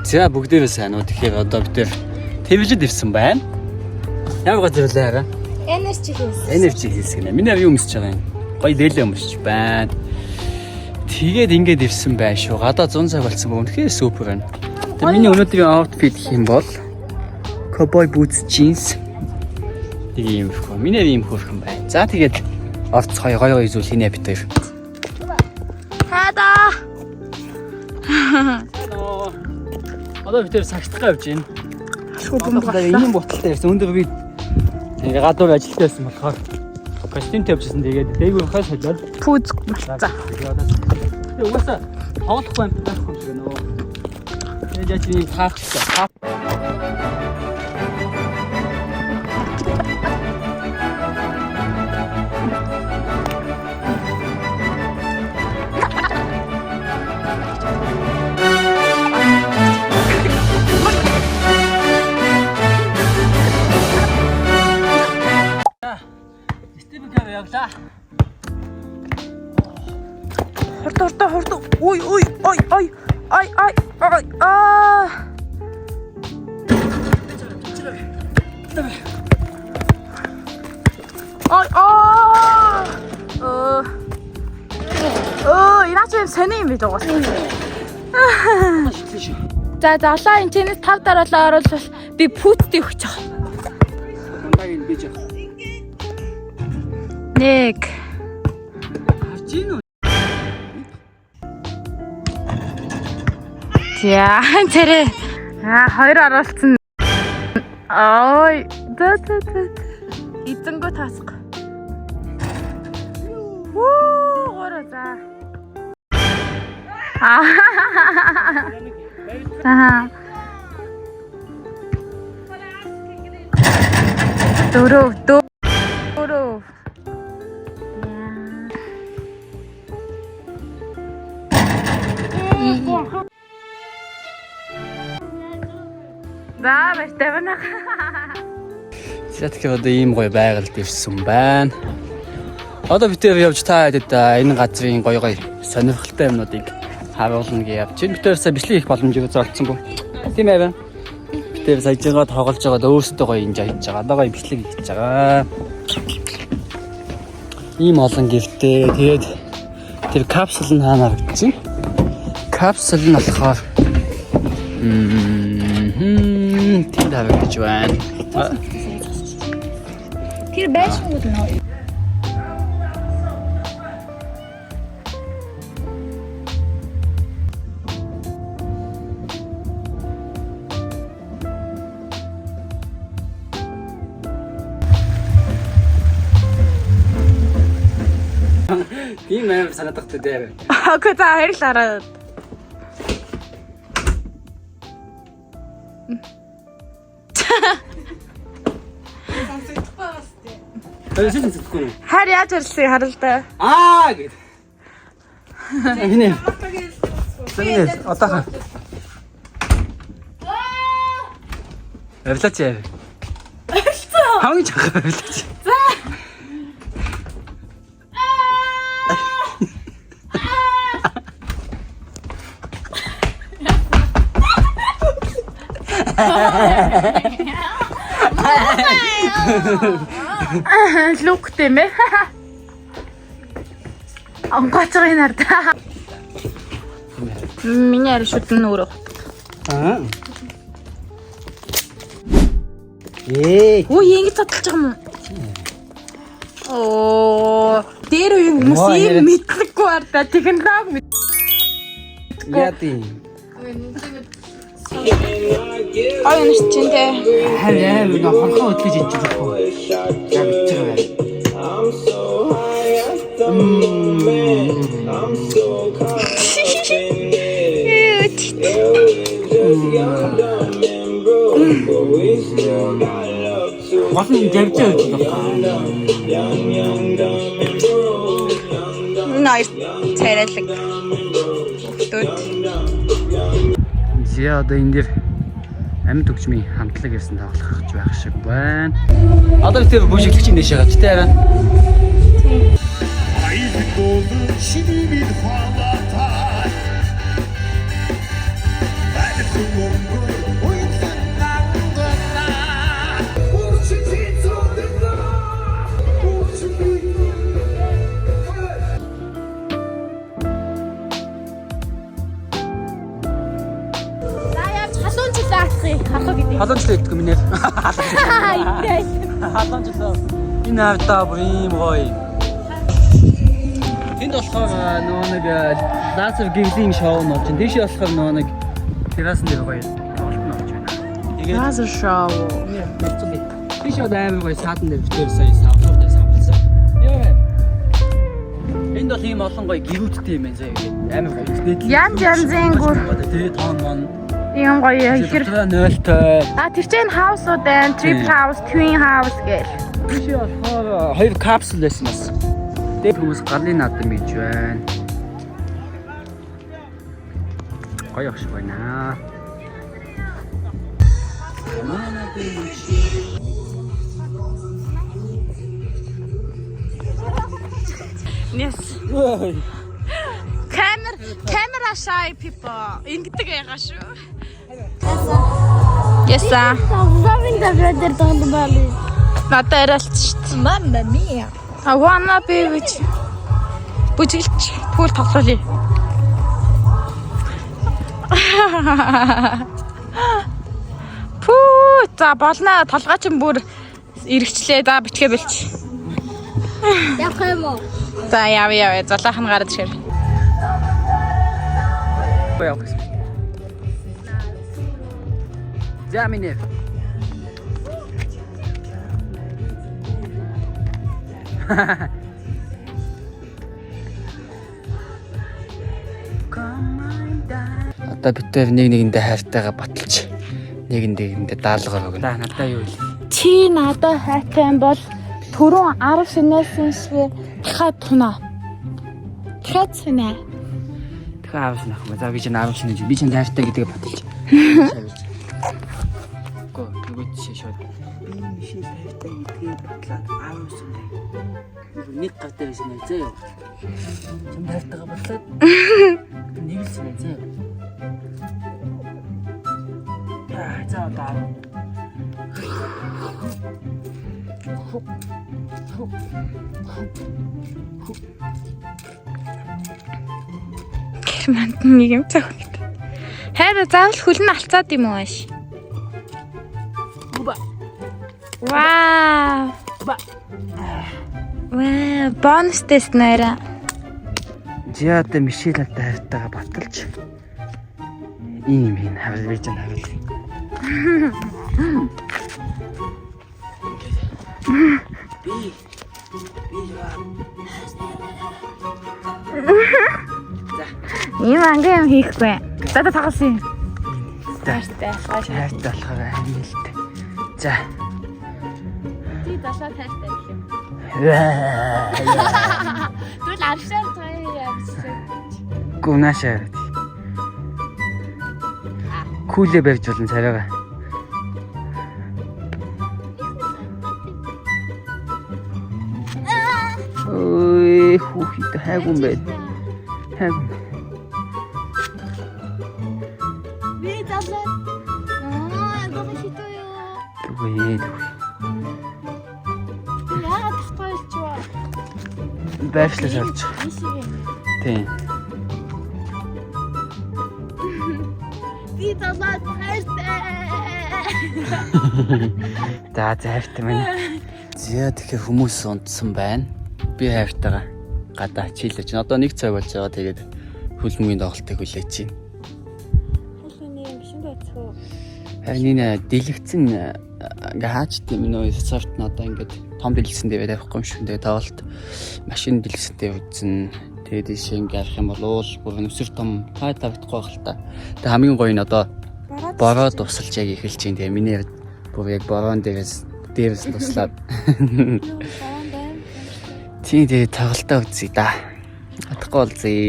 За бүгдээрээ сайн уу. Тэгэхээр одоо бид телевизэд ирсэн байна. Ямар гоо зөвлөө. Энерги хийс гэнэ. Миний юу өмсөж байгаа юм? Гоё дээлээ өмсөж байна. Тэгээд ингээд ирсэн байх шүү. Гадаа 100 цаг болсон гоо үнэхээр супер байна. Тэгээд миний өнөөдрийн outfit гэх юм бол cowboy boots jeans. Тийм хөө. Миний юм хөөрхөн байна. За тэгээд орцгоё гоё гоё зүйл хийнэ бид хоёр. Хада. Одоо бид тэр сагтгаа явж байна. Одоо ийм боталтай ярьсан. Өндөр би ингээ гадуур ажилтаа байсан болохоор костюм тавьчихсан. Тэгээд дээгүүр хойш хажууд пүүз малцаа. Тэгээд угаасаа тоглохгүй юм таахгүй шиг нөө. Тэгээд яаж ийм таарчихсан. Явлаа. Хордоо. Ой. Ай. Инач сони юм бид угаас. За залаа энэ тэнэс 5 дараалал оруулбал би пүүттэй өгч байгаа. Дандаа ингэ бийж байгаа. Нэг. Арчино. За тэрэ. Хоёр оруулсан. Ой. Эзэнгөө таасах. Гора за. Дөрөв. Да, байтавна. Тэгэхээр одоо ийм гоё байгальд ирсэн байна. Одоо бид тэр явж таад энэ газрын гоё сонирхолтой юмнуудыг харуулна гэж явж байна. Бид тэрсээ бичлэг хийх боломжийг зордсонгүй. Тийм ээ. Бид тэр саяжгаа тоглож байгаад өөрсдөө гоё инж хийж байгаа. Одоо гоё бичлэг хийж байгаа. Ийм олон гэртэй. Тэгээд тэр капсул нь хаана харагдаж байна? Капсул нь болохоор тэнд харагдаж байна. Тэр байшингууд нөө. Тийм амар санагдахтай дээр. Окей, за баярлалаа. Хар яаж ирлээ харалтай. Гэд. Энийг. Одоо. Авлаач яа. Хавж авлаач. Look тийм ээ. Ангацрын нарда. Миний ари шүтэн өөрөө. Ой, ингэ таталж байгаа юм уу? Тэр үеийн хүмүүс юм мэдлэггүй арда технологи мэдгүй. Яа тийм. Ой, энэ чинь тэ. Харин нэг хорхоо өдлөж иж байгаа. Яг тэр байна. Васны дэрчээ гэж байна. Nice. Царайлаг. Төд. Зя одоо энэ дэр амьд төгчмийн хамтлаг гэсэн тоглох гэж байх шиг байна. Одоо бид тэр бүжиглэгчийн дэше гаж тэ арай. хатуу гэдэг. Халамжлаа гэдэг минь. Халамжлаа. Энэ хавтаа бүр юм гоё. Энд болохоор нөгөө нэг лазер гэрлийн шоу нууж чинь дэше болохоор нөгөө нэг террасан дээр гоё тоглолт нууж байна. Тэгээд Лазер шоу. дэше даавар гоё саадан дээр битээр сая савлуудаа савлсан. Яа. Энд бол ийм олон гоё гэрүүдтэй юм байна заяа. Амар гоё. Янз янзын гүр. Тэгээд тоон мон Ийм гоё ихэр. 0-той. Тэр чинь хаусууд байна. Triple house, twin house гэх. Дэше болохоор хоёр капсул байсан бас. Дэв хүмүүс гарлын наадам бийж байна. Гоё ах шиг байна. Yes. Camera shy people. Ингэдэг ягаа шүү. Yes. Loving the brother don't bali. Надад арайлч шүү. Mamma mia. I wanna be with you. Бүжиглч пүүл тоглоулъя. Пүү за болно. Толгой чинь бүр эргэчлээ. За бичгээ бэлч. Явах юм уу? За яв. Зулаахан гараад ирэх. Гоё ах. За минь. Одоо бид тэр нэгэндээ хайртайгаа баталж нэгэндээ даалгаар өгнө. Надаа юу вэ? Чи надад хайртай юм бол түрүүн 10 синээсэн шиг дахиад тунаа. Тэгэхээр аавс нах мэ. За би чинь 10 шинэ би чинь хайртай гэдгээ баталж. Го тэгвэл шууд. Би шиг хайртай гэдгээ батлаад аавс нэ. Нэг гавтай байсан нэ зөө. Чам хайртайгаа батлаад нэг л шинэ зөө. За даа. Манд нэг юм цаг. Хайр заавал хөлн алцаад юм уу ааш? Вау. Вау, бонус тест нэрэ. Жиад Мишель хайртайгаа баталж. Ийм юм хариу байж байгаа хариу. Ийм ангийн хийхгүй. За тагсан. Хайртай болохоор аймилт. За. Ти далаа тайлтай юм. Түл авшаар таяа. Гунашаа. Кулээ барьж болно царайгаа. Ой, хүүхэд хайгун байд. Хайгун. Би далаа. Гоо хитоё. Үгүй. Яа тахтайч вэ? Байшлаа олж. Тийм. Би далаа хайртай. За хайртай минь. Зя тэгэхээр хүмүүс унтсан байна. Би хайртайгаа гадаа чийлж байна. Одоо 1 цаг болж байгаа. Тэгээд хөлмгийн тоглолтыг хүлээж чинь. Хөлний юм шиг байцгаа. Харин энэ дэлгэцэн ингээ хаач тийм нөө софт нь одоо ингээд том дэлгэцэн дээр тавихгүй юм шиг. Тэгээд тоглолт машин дэлгэцэнтэй үзсэн. Тэгээд ийшээ ингээ арах юм бол уул бүр нүсэр том тавихгүй байх л та. Тэгээд хамгийн гоё нь одоо бороо тусалж яг эхэлж чинь. Тэгээд миний бүр яг бороон дээрээс туслаад. Тийм тэгээд тоглолтоо үзье да. Атахгүй болзъя.